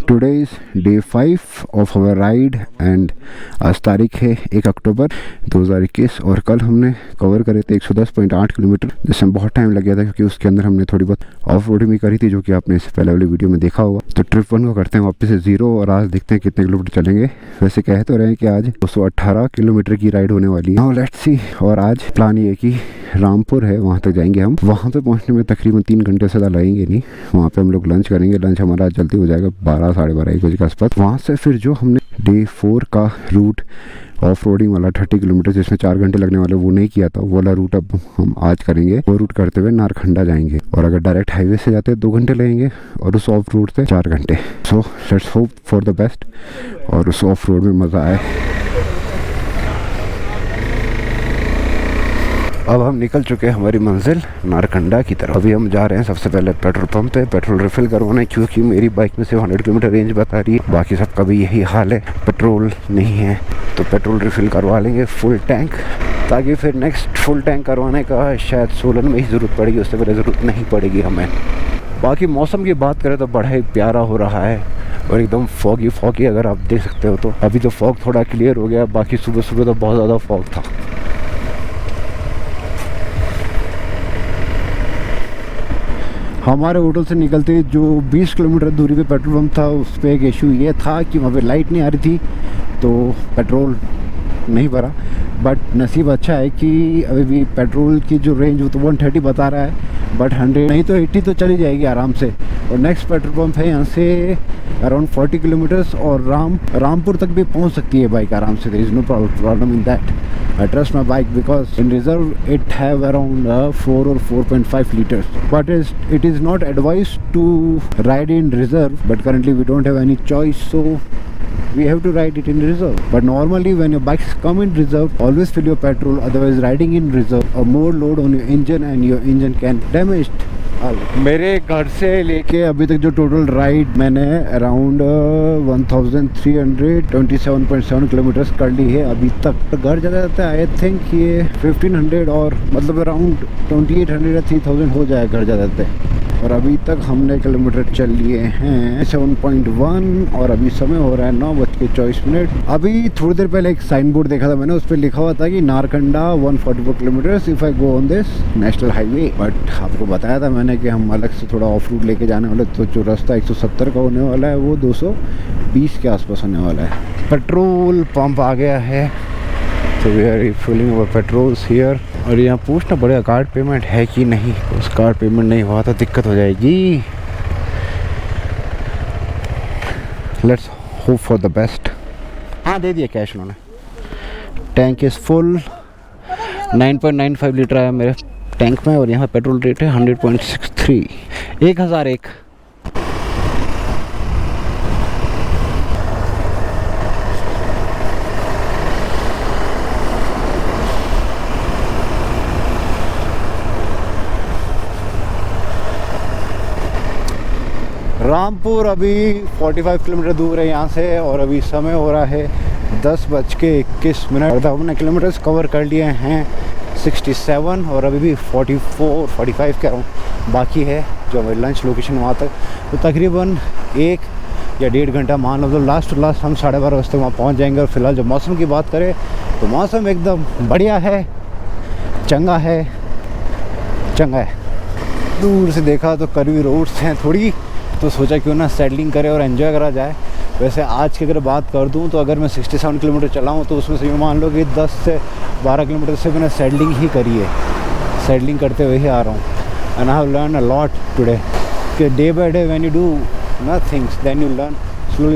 Today is day 5 of our ride and आज तारीख है 1 अक्टूबर 2021 और कल हमने कवर करे थे 110.8 किलोमीटर, जिसमें बहुत टाइम लग गया था क्योंकि उसके अंदर हमने थोड़ी बहुत ऑफ रोडिंग भी करी थी, जो कि आपने इससे पहले वाली वीडियो में देखा होगा। तो ट्रिप 1 को करते हैं वापस से 0 और आज देखते हैं कितने किलोमीटर चलेंगे। वैसे कह तो रहे हैं कि आज 218 किलोमीटर की राइड होने वाली है। Let's see. और आज प्लान ये है कि रामपुर है, वहाँ तक जाएंगे हम। वहाँ पे पहुँचने में तकरीबन 3 घंटे से ज़्यादा लगेंगे नहीं। वहाँ पे हम लोग लंच करेंगे। लंच हमारा जल्दी हो जाएगा 12 साढ़े 12 1 बजे के आसपास। वहाँ से फिर जो हमने डे 4 का रूट ऑफ रोडिंग वाला 30 किलोमीटर जिसमें 4 घंटे लगने वाले वो नहीं किया था, वो वाला रूट अब हम आज करेंगे। वो रूट करते हुए नारखंडा जाएंगे और अगर डायरेक्ट हाईवे से जाते हैं 2 घंटे लगेंगे और उस ऑफ रोड से 4 घंटे। So let's hope for the best और उस ऑफ रोड में मज़ा आए। अब हम निकल चुके हैं हमारी मंजिल नारकंडा की तरफ। अभी हम जा रहे हैं सबसे पहले पेट्रोल पंप पे पेट्रोल रिफिल करवाना, क्योंकि मेरी बाइक में सिर्फ 100 किलोमीटर रेंज बता रही है। बाकी सबका भी यही हाल है, पेट्रोल नहीं है। तो पेट्रोल रिफिल करवा लेंगे फुल टैंक, ताकि फिर नेक्स्ट फुल टैंक करवाने का शायद सोलन में ही ज़रूरत पड़ेगी, उससे पहले ज़रूरत नहीं पड़ेगी हमें। बाकी मौसम की बात करें तो बड़ा ही प्यारा हो रहा है और एकदम फॉगी अगर आप देख सकते हो तो। अभी तो फॉग थोड़ा क्लियर हो गया, बाकी सुबह सुबह तो बहुत ज़्यादा फॉग था। हमारे होटल से निकलते जो 20 किलोमीटर दूरी पे पेट्रोल पंप था, उस पर एक इशू ये था कि वहाँ पे लाइट नहीं आ रही थी, तो पेट्रोल नहीं भरा। बट नसीब अच्छा है कि अभी भी पेट्रोल की जो रेंज वो तो 130 बता रहा है, बट 100 नहीं तो 80 तो चली जाएगी आराम से। और नेक्स्ट पेट्रोल पंप है यहाँ से अराउंड 40 किलोमीटर्स और रामपुर तक भी पहुँच सकती है बाइक आराम से। There is no problem in that. I trust my bike because in reserve it have around 4 or 4.5 liters, but it is not advised to ride in reserve, but currently we don't have any choice, so we have to ride it in reserve. But normally when your bikes come in reserve, always fill your petrol, otherwise riding in reserve a more load on your engine and your engine can damage. मेरे घर से लेके अभी तक जो total ride मैंने around 1327.7 kilometres कर ली है अभी तक। घर जाता जाता आई थिंक ये 1500 और मतलब अराउंड 2800 या 3000 हो जाए घर जाते जाते। और अभी तक हमने किलोमीटर चल लिए हैं 7.1 और अभी समय हो रहा है 9:24। अभी थोड़ी देर पहले एक साइन बोर्ड देखा था मैंने, उस पर लिखा हुआ था कि Narkanda 144 kilometres if I go on this national highway. But आपको बताया था मैंने कि हम अलग से थोड़ा ऑफ रूट लेके जाने वाले, तो जो रास्ता 170 का होने वाला है वो 220 के आसपास होने वाला है। पेट्रोल पंप आ गया है, तो we are refilling our petrols here. और यहाँ पूछना पड़ेगा कार्ड पेमेंट है कि नहीं, उस कार्ड पेमेंट नहीं हुआ तो दिक्कत हो जाएगी। Let's hope for the best. हाँ दे दिया कैश उन्होंने। टैंक इज़ फुल, 9.95 लीटर आया मेरे टैंक में और यहाँ पेट्रोल रेट है 100.63 1001। रामपुर अभी 45 किलोमीटर दूर है यहाँ से और अभी समय हो रहा है 10:21 और हमने किलोमीटर्स कवर कर लिए हैं 67 और अभी भी 45 कह रहा हूँ बाकी है जो हमारी लंच लोकेशन वहाँ तक। तो तकरीबन 1 या 1.5 घंटा मान लो, तो लास्ट हम 12:30 बजे तक वहाँ पहुँच जाएंगे। और फिलहाल जब मौसम की बात करें तो मौसम एकदम बढ़िया है, चंगा है। दूर से देखा तो कर्वी रोड्स हैं थोड़ी, तो सोचा क्यों ना सैडलिंग करे और एंजॉय करा जाए। वैसे आज की अगर बात कर दूं तो अगर मैं 67 किलोमीटर चलाऊं तो उसमें से यूँ मान लो कि 10 से 12 किलोमीटर से मैंने सैडलिंग ही करी है, सैडलिंग करते हुए ही आ रहा हूँ। And I have learn a lot today कि day by day when you do nothings then you learn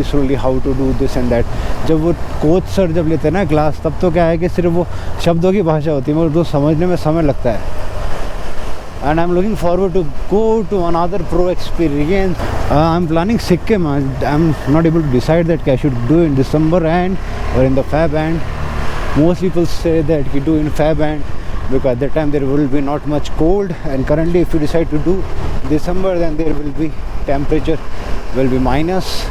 slowly how to do this and that. जब वो कोच सर जब लेते हैं ना क्लास, तब तो क्या है कि सिर्फ वो शब्दों की भाषा होती है, मगर उसको समझने में समय लगता है। And I'm looking forward to go to another pro experience. I'm planning Sikkim. I'm not able to decide that I should do in December end or in the Feb end. Most people say that you do in Feb end because at that time there will be not much cold. And currently, if you decide to do December, then there will be temperature will be minus,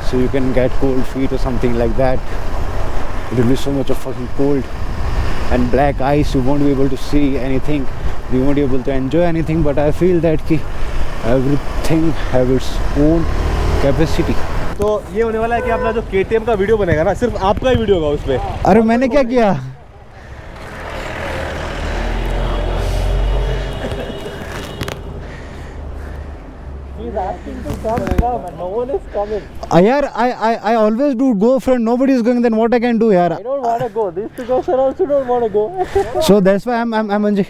so you can get cold feet or something like that. It will be so much of fucking cold and black ice. You won't be able to see anything. डिमोटिवेबल to enjoy anything, but I feel that कि everything have its own capacity. तो ये होने वाला है कि अपना जो KTM का वीडियो बनेगा ना, सिर्फ आपका ही वीडियो होगा उसमें। अरे मैंने क्या किया? यार I always do go friend, nobody is going, then what I can do यार? I don't want to go. These two guys are also don't want to go. So that's why I'm enjoying.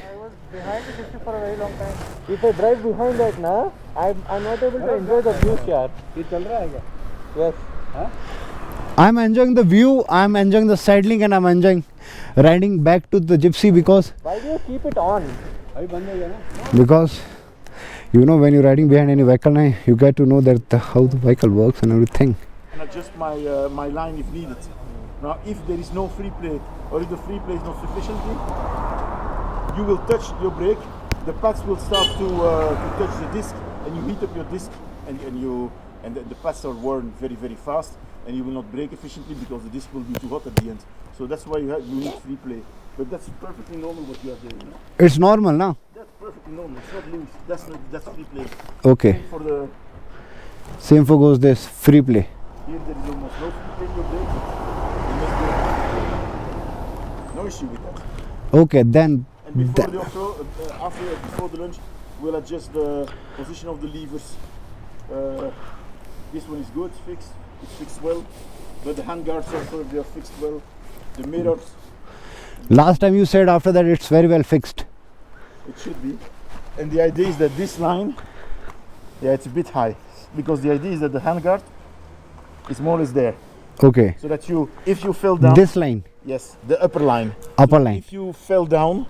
Behind the 60 for a very long time. If I drive behind that now, I'm not able to enjoy the views यार. ये चल रहा है क्या? Yes. हाँ? I'm enjoying the view, I'm enjoying the saddling, and I'm enjoying riding back to the gypsy because. Why do you keep it on? अभी बंद हो गया ना? Because you know when you're riding behind any vehicle, you get to know that how the vehicle works and everything. And adjust my line if needed. Now, if there is no free play or if the free play is not sufficiently, you will touch your brake. The pads will start to touch the disc, and you heat up your disc, and the pads are worn very fast, and you will not brake efficiently because the disc will be too hot at the end. So that's why you need free play. But that's perfectly normal what you are doing. No? It's normal now. That's perfectly normal. It's not loose. That's free play. Okay. Same for goes this free play. Here there is almost no free play in your brake. You must go. No issue with that. Okay, then. And before the off-road, before the lunch, we'll adjust the position of the levers. This one is good, fixed. It's fixed well. But the handguards also, they are fixed well. The mirrors. Last time you said after that it's very well fixed. It should be. And the idea is that this line, it's a bit high. Because the idea is that the handguard is more or less there. Okay. So that if you fell down. This line? Yes, the upper line. Upper line. If you fell down,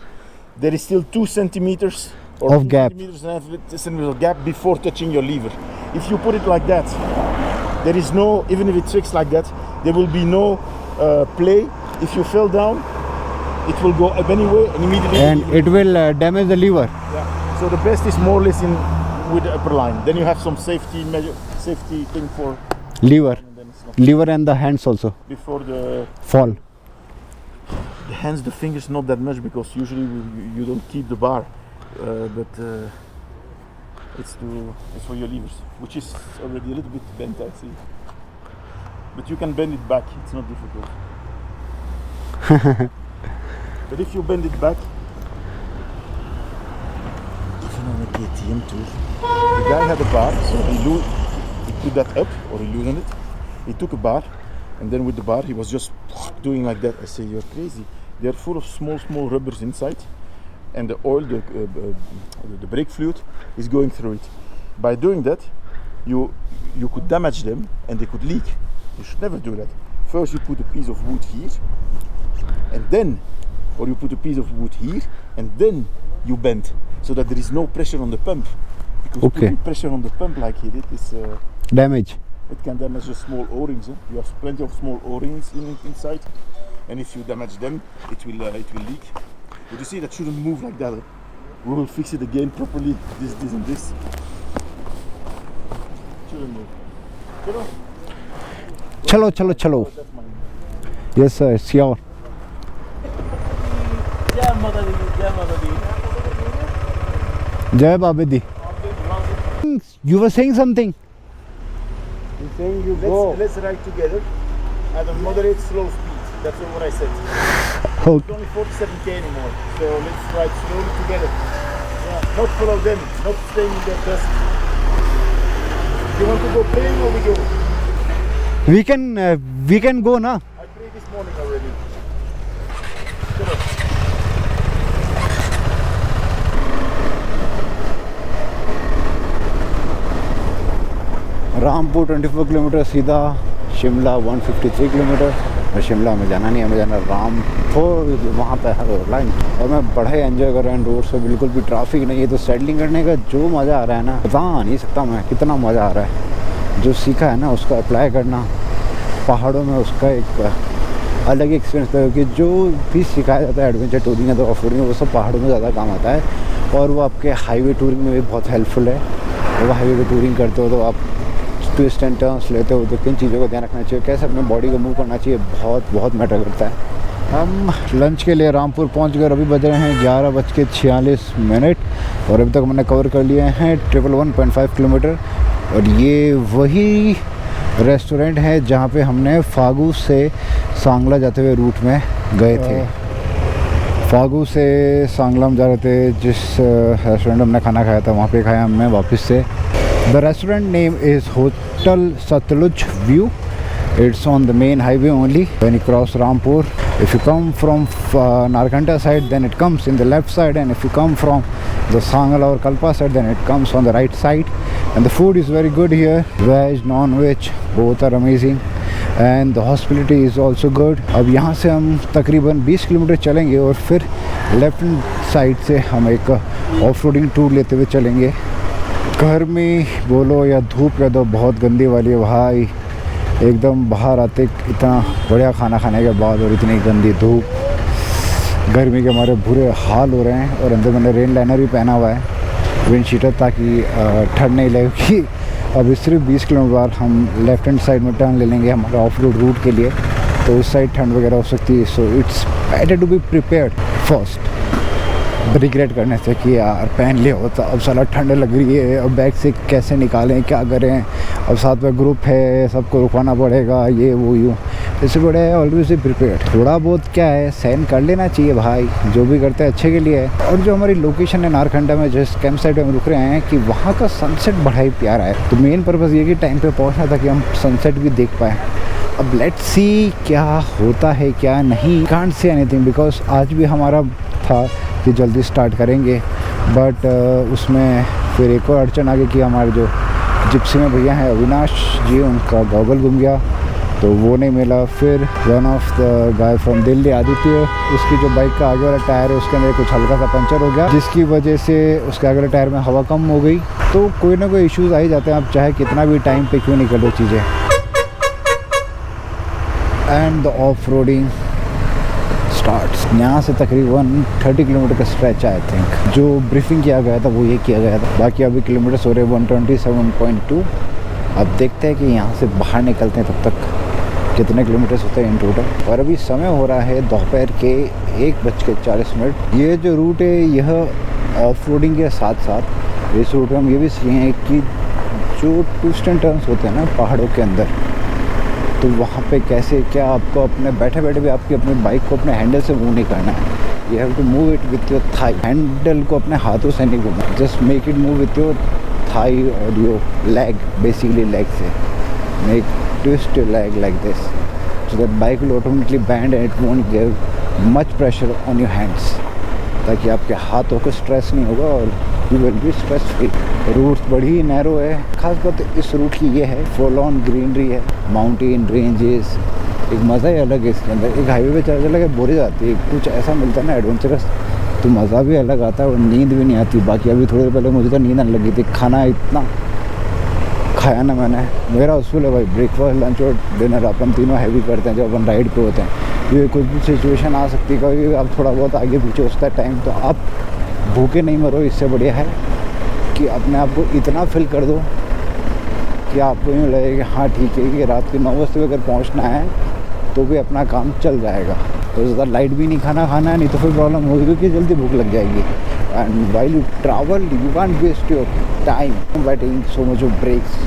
there is still 2 centimeters or of gap. Centimeters of gap before touching your lever. If you put it like that, there is no, even if it's fixed like that, there will be no play. If you fell down, it will go up anyway and immediately. And it will damage the lever. Yeah. So the best is more or less with the upper line. Then you have some safety thing for lever. Lever and the hands also. Before the fall. The hands, the fingers, not that much because usually you don't keep the bar, but it's for your levers, which is already a little bit bent, I see. But you can bend it back; it's not difficult. But if you bend it back, even on a KTM tour, the guy had a bar, so he put that up or he loosened it. He took a bar, and then with the bar he was just doing like that. I say, you're crazy. They're full of small rubbers inside, and the oil, the brake fluid is going through it. By doing that, you could damage them and they could leak. You should never do that. First you put a piece of wood here, and then, or you put a piece of wood here, and then you bend, so that there is no pressure on the pump. Because putting pressure on the pump like he did is damage. It can damage the small O-rings. You have plenty of small O-rings inside, and if you damage them, it will leak. But you see, that shouldn't move like that. We will fix it again properly. This, and this. Shouldn't move. Chalo. Yes, sir. It's your. Jai Babedi. You were saying something. I'm saying you go. Let's ride together at a moderate slow speed. That's what I said. Okay. It's only 47k anymore. So let's ride slowly together. Yeah, not follow them, not staying in their dust. You want to go playing or we go? We can go now. I played this morning already. Rampur 24 kilometre सीधा, Shimla 153 kilometre. और शिमला में जाना नहीं, हमें जाना रामपुर, वहाँ पे है लाइन। और मैं बड़ा ही एंजॉय कर रहा हूँ रोड से, बिल्कुल भी ट्रैफिक नहीं है। तो सैडलिंग करने का जो मज़ा आ रहा है ना, बता नहीं सकता मैं कितना मज़ा आ रहा है। जो सीखा है ना उसका अप्लाई करना पहाड़ों में, उसका एक अलग ही एक्सपीरियंस है। क्योंकि जो भी सिखाया जाता है एडवेंचर टूरिंग है तो ऑफ रोडिंग, वो सब पहाड़ों में ज़्यादा काम आता है। और वो आपके हाईवे टूरिंग में भी बहुत हेल्पफुल है। जब हाईवे पर टूरिंग करते हो तो आप ट्विस्ट एंड टर्न्स लेते हो तो किन चीज़ों का ध्यान रखना चाहिए, कैसे अपने बॉडी को मूव करना चाहिए, बहुत मैटर करता है। हम लंच के लिए रामपुर पहुंच गए और अभी बज रहे हैं 11:46 और अभी तक मैंने कवर कर लिए हैं 111.5 किलोमीटर। और ये वही रेस्टोरेंट है जहां पे हमने फागू से सांगला जाते हुए रूट में गए थे। फागू से सांगला हम जा रहे थे, जिस रेस्टोरेंट हमने खाना खाया था वहाँ पे खाया हमने वापस से। The restaurant name is hotel Sutlej view. It's on the main highway only when you cross Rampur. If you come from Narkanda side, then it comes in the left side, and if you come from the Sangala or Kalpa side, then it comes on the right side. And the food is very good here, veg, non-veg, both are amazing, and the hospitality is also good. अब यहाँ से हम तकरीबन 20 kilometre चलेंगे और फिर left side से हम एक ऑफ-रोडिंग टूर लेते हुए चलेंगे। गर्मी बोलो या धूप कह दो, बहुत गंदी वाली है भाई। एकदम बाहर आते इतना बढ़िया खाना खाने के बाद और इतनी गंदी धूप, गर्मी के हमारे बुरे हाल हो रहे हैं। और अंदर मैंने रेन लाइनर भी पहना हुआ है, विंड शीटर, ताकि ठंड नहीं लगेगी। अभी सिर्फ 20 किलोमीटर बाद हम लेफ्ट हैंड साइड में टर्न ले लेंगे हमारा ऑफ रोड रूट के लिए, तो उस साइड ठंड वगैरह हो सकती है। So it's better to be prepared first, regret करने से कि यार पहन लिया होता, अब साला ठंड लग रही है, अब बैग से कैसे निकालें, क्या करें, अब साथ में ग्रुप है, सबको रुकवाना पड़ेगा, ये वो यूँ। इससे बड़े है ऑलवेज बी प्रिपेयर्ड। थोड़ा बहुत क्या है, सहन कर लेना चाहिए भाई, जो भी करते हैं अच्छे के लिए है। और जो हमारी लोकेशन है नारकंडा में, जिस कैंप साइट में हम रुक रहे हैं, कि वहाँ का सनसेट बड़ा ही प्यारा है। तो मेन पर्पज़ ये कि टाइम पे पहुँचना था कि हम सनसेट भी देख पाएँ। अब लेट्स सी क्या होता है क्या नहीं, कांट से एनीथिंग, बिकॉज आज भी हमारा था कि जल्दी स्टार्ट करेंगे, बट उसमें फिर एक और अड़चन आ गई कि हमारे जो जिप्सी में भैया हैं अविनाश जी, उनका गॉगल गुम गया, तो वो नहीं मिला। फिर one of the guy from Delhi, Aditya, उसकी जो बाइक का आगे वाला टायर है उसके अंदर कुछ हल्का सा पंचर हो गया, जिसकी वजह से उसके आगे वाले टायर में हवा कम हो गई। तो कोई ना कोई इश्यूज़ आ ही जाते हैं, आप चाहे कितना भी टाइम पे क्यों नहीं कर लो चीज़ें। And the off roading starts. यहाँ से तकरीबन 30 किलोमीटर का स्ट्रेच है आई थिंक। जो ब्रीफिंग किया गया था वो ये किया गया था। बाकी अभी किलोमीटर्स हो रहे 127.2। अब देखते हैं कि यहाँ से बाहर निकलते हैं तब तक कितने किलोमीटर्स होते हैं इन टोटल। और अभी समय हो रहा है दोपहर के 1:40। ये जो रूट है यह ऑफ रोडिंग के साथ साथ इस रूट में हम ये भी सीखे हैं कि जो ट्विस्ट एंड टर्न्स होते हैं ना पहाड़ों के अंदर, तो वहाँ पे कैसे क्या आपको अपने बैठे बैठे भी आपकी अपनी बाइक को अपने हैंडल से मूव नहीं करना है। You have to move it with your thigh. Handle को अपने हाथों से नहीं घूमना, just make it move with your thigh और योर लेग, बेसिकली लेग से make twist your leg like this, so that bike will automatically bend and it won't give much pressure on your hands, ताकि आपके हाथों को stress नहीं होगा और you will be stress free. Route बड़ी narrow है। खास बात इस रूट की ये है, फुल ऑन ग्रीनरी है, माउंटेन रेंजेस, एक मज़ा ही अलग है इसके अंदर। एक हाईवे पे चलने लगे बोर ही जाती है, कुछ ऐसा मिलता है ना एडवेंचरस, तो मज़ा भी अलग आता है और नींद भी नहीं आती। बाकी अभी थोड़ी देर पहले मुझे तो नींद आने लगी थी, खाना इतना खाया ना मैंने। मेरा उसूल है भाई, ब्रेकफास्ट लंच और डिनर अपन तीनों हैवी करते हैं जब अपन राइड पे होते हैं। ये कुछ भी सिचुएशन आ सकती है, कभी आप थोड़ा बहुत आगे पीछे होता है टाइम, तो आप भूखे नहीं मरो। इससे बढ़िया है कि अपने आप को इतना फिल कर दो कि आपको यूँ लगे कि हाँ ठीक है कि रात के 9 बजे अगर पहुँचना है तो भी अपना काम चल जाएगा। तो ज़्यादा लाइट भी नहीं खाना है, नहीं तो फिर प्रॉब्लम होगी क्योंकि जल्दी भूख लग जाएगी। And while you travel you can't waste your time by taking so much of breaks,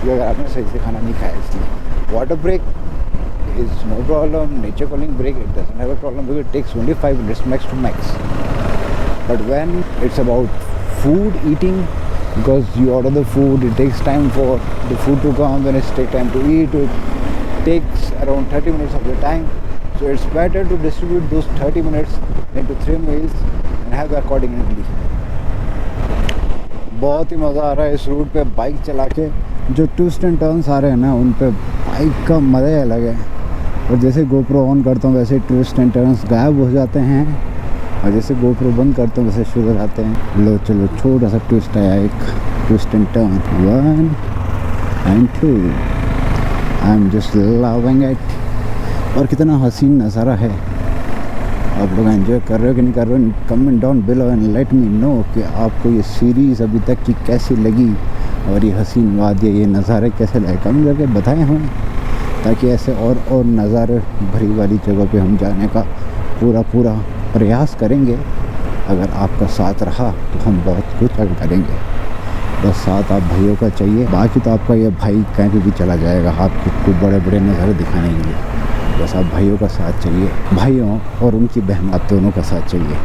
अगर आपने सही से खाना नहीं खाया। इसलिए water break is no problem, nature calling break, it doesn't have a problem because it takes only 5 minutes max to max. But when it's about food eating, because you order the food, it takes time for the food to come, then it takes time to eat, it takes around 30 minutes of your time. So it's better to distribute those 30 minutes into 3 meals and have accordingly. बहुत ही मज़ा आ रहा है इस root पे bike चला के। जो twist and turns आ रहे हैं ना उन पे बाइक का मज़ा ही अलग है। और जैसे गोप्रो ऑन करता हूँ वैसे ट्विस्ट एंड टर्न्स गायब हो जाते हैं, और जैसे गोप्रो बंद करता हूँ वैसे शुरू हो जाते हैं। लो चलो छोटा सा ट्विस्ट आया, एक twist and turn 1 and 2। I am just loving it. और कितना हसीन नज़ारा है। आप लोग एंजॉय कर रहे हो कि नहीं कर रहे हो? Comment down below and let me know कि आपको ये सीरीज़ अभी तक की कैसी लगी और ये हसीन वादियाँ, ये नज़ारे कैसे लगे, कमेंट करके बताएं हमें, ताकि ऐसे और नज़ारे भरी वाली जगह पे हम जाने का पूरा प्रयास करेंगे। अगर आपका साथ रहा तो हम बहुत कुछ करेंगे, बस साथ आप भाइयों का चाहिए। बाकी तो आपका ये भाई कहीं पे भी चला जाएगा आपको बड़े बड़े नज़ारे दिखाने के लिए। बस आप भाइयों का साथ चाहिए, भाइयों और उनकी बहन, आप दोनों का साथ चाहिए।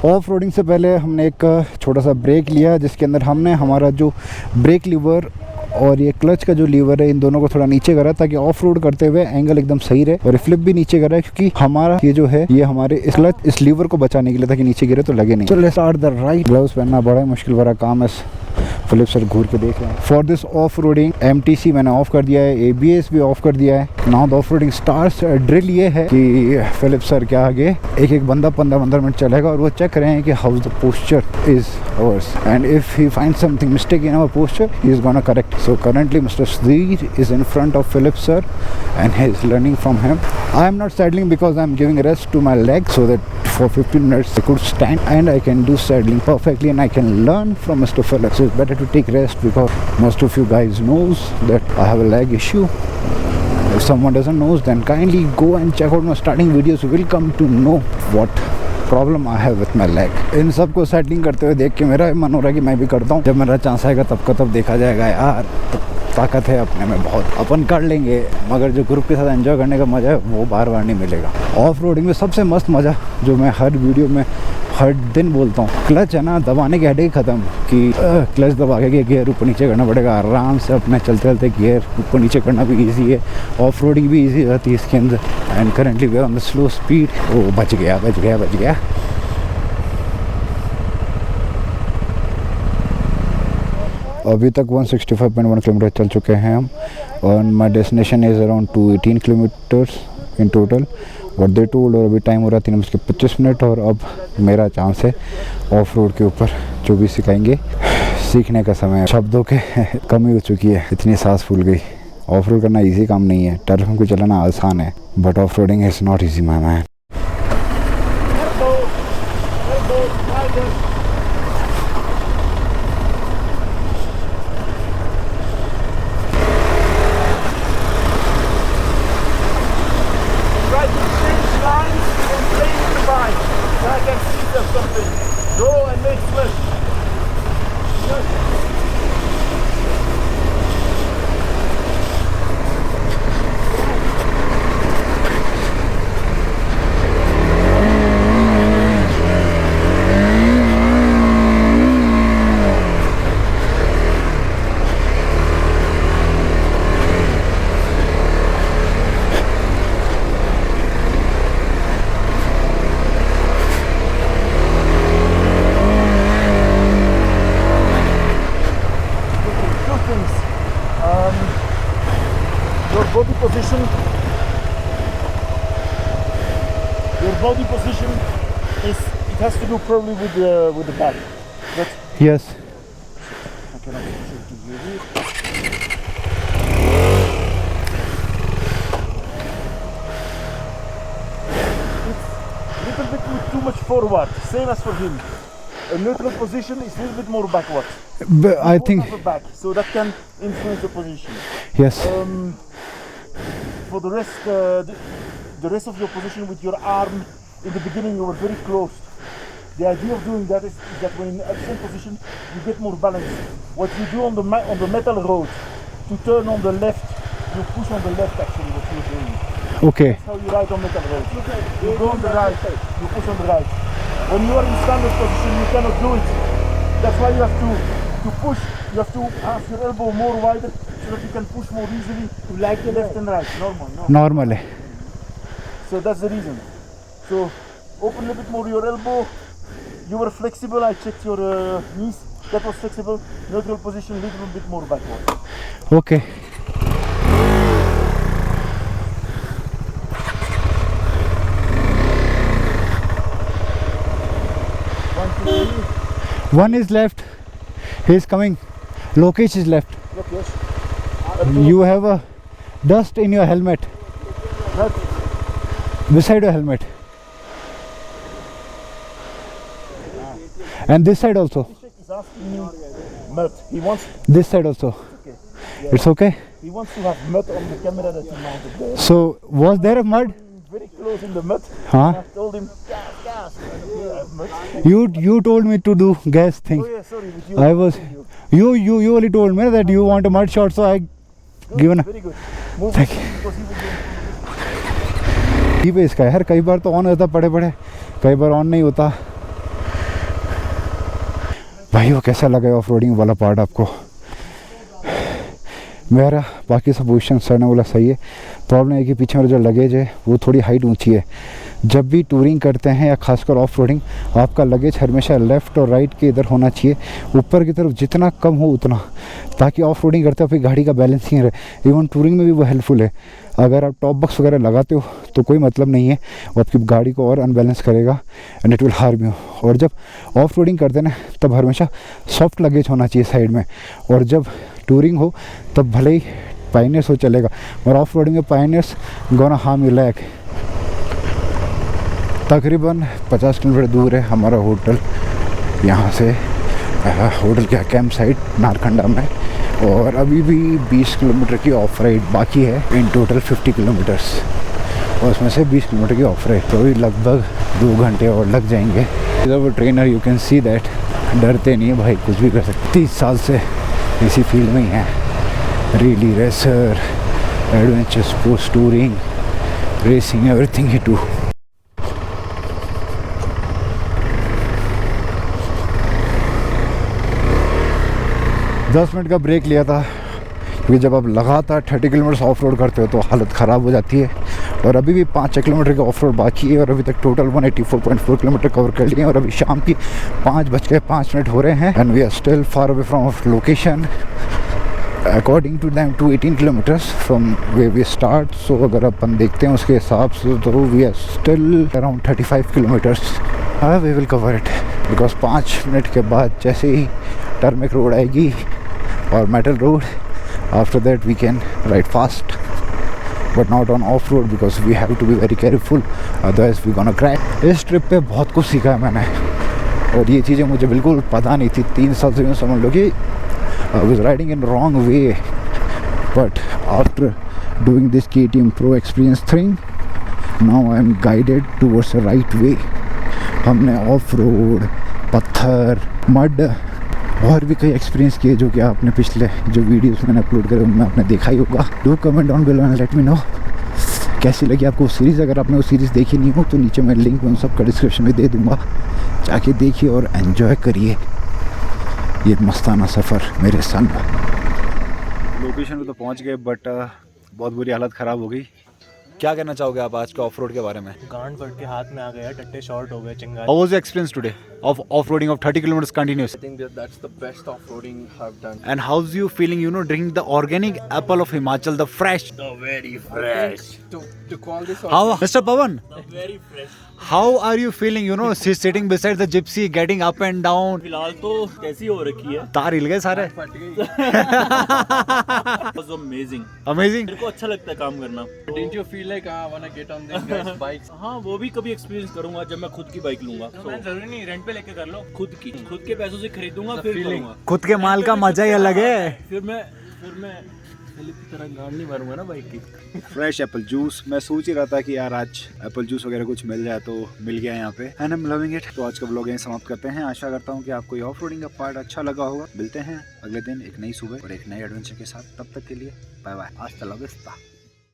ऑफ रोडिंग से पहले हमने एक छोटा सा ब्रेक लिया, जिसके अंदर हमने हमारा जो ब्रेक लीवर और ये क्लच का जो लीवर है इन दोनों को थोड़ा नीचे करा ताकि ऑफ रोड करते हुए एंगल एकदम सही रहे, और फ्लिप भी नीचे करा क्योंकि हमारा ये जो है ये हमारे इस क्लच इस लीवर को बचाने के लिए, ताकि नीचे गिरे तो लगे नहीं। चलो स्टार्ट द राइट। ग्लव्स पहनना बड़ा मुश्किल भरा काम है, फिलिप सर घूर के देख रहे हैं। For this off roading MTC मैंने ऑफ कर दिया है, ABS भी ऑफ कर दिया है। Now the off roading starts. Drill ये है कि फिलिप सर के आगे एक बंदा 15 मिनट चलेगा और वो चेक कर रहे हैं कि how the posture is ours, and if he finds something mistake in our posture, he is gonna correct. So currently Mr. Sudhir is in front of Philip sir and he is learning from him. I am not saddling because I am giving rest to my legs so that for 15 minutes I could stand and I can do saddling perfectly and I can learn from Mr. Philip. So it's better to take rest because most of you guys knows that I have a leg issue. If someone doesn't know, then kindly go and check out my starting videos. You will come to know what problem I have with my leg. इन सब को settling करते हुए देख के मेरा मन हो रहा है कि मैं भी करता हूँ। जब मेरा चांस आएगा तब का तब देखा जाएगा यार, तो ताकत है अपने में बहुत, अपन कर लेंगे, मगर जो ग्रुप के साथ एंजॉय करने का मज़ा है वो बार बार नहीं मिलेगा। ऑफ रोडिंग में सबसे मस्त मज़ा जो मैं हर वीडियो में हर दिन बोलता हूँ, क्लच है ना, दबाने के हेडेक ख़त्म कि क्लच दबा के गियर ऊपर नीचे करना पड़ेगा, आराम से अपने चलते चलते गियर ऊपर नीचे करना भी ईजी है। ऑफ रोडिंग भी ईजी रहती है इसके अंदर। And currently we are on the slow speed. ओ बच गया। अभी तक 165.1 किलोमीटर चल चुके हैं हम, और माई destination is around 218 kilometres in total. और दे टोल्ड, और अभी टाइम हो रहा है 3:25, और अब मेरा चांस है ऑफ रोड के ऊपर जो भी सिखाएंगे सीखने का समय। शब्दों के कमी हो चुकी है, इतनी सांस फूल गई। ऑफ रोड करना इजी काम नहीं है, टर्फ को चलाना आसान है, but off roading is not easy my man. Your body position is, it has to do probably with the back. But Yes. I cannot show it to you here. It's a little bit too much forward, same as for him. A neutral position is a little bit more backward. But I think More back, so that can influence the position. yes. For the rest, the rest of your position with your arm, in the beginning you were very closed. The idea of doing that is that when in a same position you get more balance. What you do on the metal road, to turn on the left, you push on the left actually what you're doing. Okay. That's how you ride on metal road. You go on the right, you push on the right. When you are in standard position you cannot do it. That's why you have to push, you have to have your elbow more wider so that you can push more easily to like the left and right, normal. Normal है. So that's the reason. So open a little bit more your elbow. You were flexible, I checked your knees, that was flexible. Neutral position, a little bit more backward. Okay. One is left. He is coming. Lokesh is left. Look, yes. You have a dust in your helmet. That, Beside your helmet. And this side also. He's asking me mud. He wants. This side also. Yeah. It's okay. He wants to have mud on the camera that he mounted there. So was there a mud? Very close in the mud. Huh? I told him, gas. Here I have mud. You told me to do gas thing. Oh yeah, sorry. But you, I was you only told me that you want a mud shot, so I good, given. very good. Move Thank because he was doing. की पे इसका है यार, कई बार तो on होता पड़े कई बार ऑन नहीं होता। भाई वो कैसा लगा ऑफ रोडिंग वाला पार्ट आपको? मेरा बाकी सब पोजिशन सर ने बोला सही है। प्रॉब्लम है कि पीछे मेरा जो लगेज है वो थोड़ी हाइट ऊंची है। जब भी टूरिंग करते हैं या खासकर ऑफ रोडिंग, आपका लगेज हमेशा लेफ़्ट और राइट के इधर होना चाहिए, ऊपर की तरफ जितना कम हो उतना, ताकि ऑफ रोडिंग करते हुए गाड़ी का बैलेंसिंग रहे। इवन टूरिंग में भी वो हेल्पफुल है। अगर आप टॉप बॉक्स वगैरह लगाते हो तो कोई मतलब नहीं है, वो आपकी गाड़ी को और अनबैलेंस करेगा and it will harm you. और जब ऑफ रोडिंग करते ना, तब हमेशा सॉफ्ट लगेज होना चाहिए साइड में। और जब टूरिंग हो तब भले ही पायनियर्स हो चलेगा, और ऑफ रोडिंग में pioneers gonna harm your leg. तकरीबन 50 किलोमीटर दूर है हमारा होटल यहाँ से। होटल का कैंप साइट नारकंडा में, और अभी भी 20 किलोमीटर की ऑफ राइड बाकी है। इन टोटल 50 किलोमीटर्स, और उसमें से 20 किलोमीटर की ऑफ राइड, तो भी लगभग 2 घंटे और लग जाएंगे। इधर वो trainer, you can see that, डरते नहीं है भाई, कुछ भी कर सकते। 30 साल से इसी फील्ड में ही है। Really racer, adventure sports, touring, racing, everything he do. दस मिनट का ब्रेक लिया था, क्योंकि जब आप लगातार 30 किलोमीटर ऑफ रोड करते हो तो हालत ख़राब हो जाती है। और अभी भी 5 किलोमीटर का ऑफ रोड बाकी है, और अभी तक टोटल 184.4 किलोमीटर कवर कर लिए हैं। और अभी शाम की 5:05 हो रहे हैं, and we are still far away from location. According to them 218 kilometres from way we start. So अगर अपन देखते हैं उसके हिसाब से तो we are still around 35 kilometres. We will cover it, because 5 minute के बाद जैसे ही टर्मिक रोड आएगी और metal road, after that we can ride fast, but not on off road because we have to be very careful, otherwise we gonna crash. इस trip पे बहुत कुछ सीखा है मैंने, और ये चीज़ें मुझे बिल्कुल पता नहीं थी। 3 साल से यूँ समझ लो कि I was riding in wrong way, but after doing this KTM Pro Experience thing, now I am guided towards the right way. हमने ऑफ रोड, पत्थर, मड और भी कई एक्सपीरियंस किए, जो कि आपने पिछले जो वीडियोस मैंने अपलोड करे उनमें आपने देखा ही होगा। Do comment down below and let me know कैसी लगी आपको वो सीरीज़। अगर आपने वो सीरीज़ देखी नहीं हो तो नीचे मैं लिंक उन सब का डिस्क्रिप्शन में दे दूँगा, जाके देखिए और एंजॉय करिए ये मस्ताना सफ़र मेरे संग। लोकेशन पे तो पहुँच गए, बट बहुत बुरी हालत ख़राब हो गई। क्या कहना चाहोगे आप आज के ऑफ रोड के बारे में? गांड फट के हाथ में आ गया, टट्टे शॉर्ट हो गए, चिंगारी। How was your experience today of off-roading of 30 kilometers continuous? I think that's the best off-roading I've done. And how's you feeling, drinking the organic apple of Himachal, the fresh? The very fresh. To call this How, Mr. Pawan? Very fresh. How are you feeling, sitting beside the gypsy, getting up and down? फिलहाल तो कैसी हो रखी है, तार हिल गए सारे। फट गई. was amazing. Amazing. मेरे को अच्छा लगता है काम करना। Didn't you feel like I wanna get on these guys' bikes? हाँ, वो भी कभी एक्सपीरियंस करूंगा जब मैं खुद की बाइक लूंगा। मैं जरूरी नहीं रेंट पे लेके कर लो, खुद के पैसों से खरीदूंगा, फिर करूंगा। खुद के माल का मजा ही अलग है। फिर मैं फिलिप की तरह गाड़ नहीं मारूंगा ना बाइक की। फ्रेश एप्पल जूस, मैं सोच ही रहा था कि यार आज एप्पल जूस वगैरह कुछ मिल जाए, तो मिल गया यहाँ पे, and I am loving it. तो आज का व्लॉग यहीं समाप्त करते हैं। आशा करता हूँ कि आपको ये ऑफ रोडिंग का पार्ट अच्छा लगा होगा। मिलते हैं अगले दिन एक नई सुबह और एक नए एडवेंचर के साथ। तब तक के लिए बाय बाय, आज तक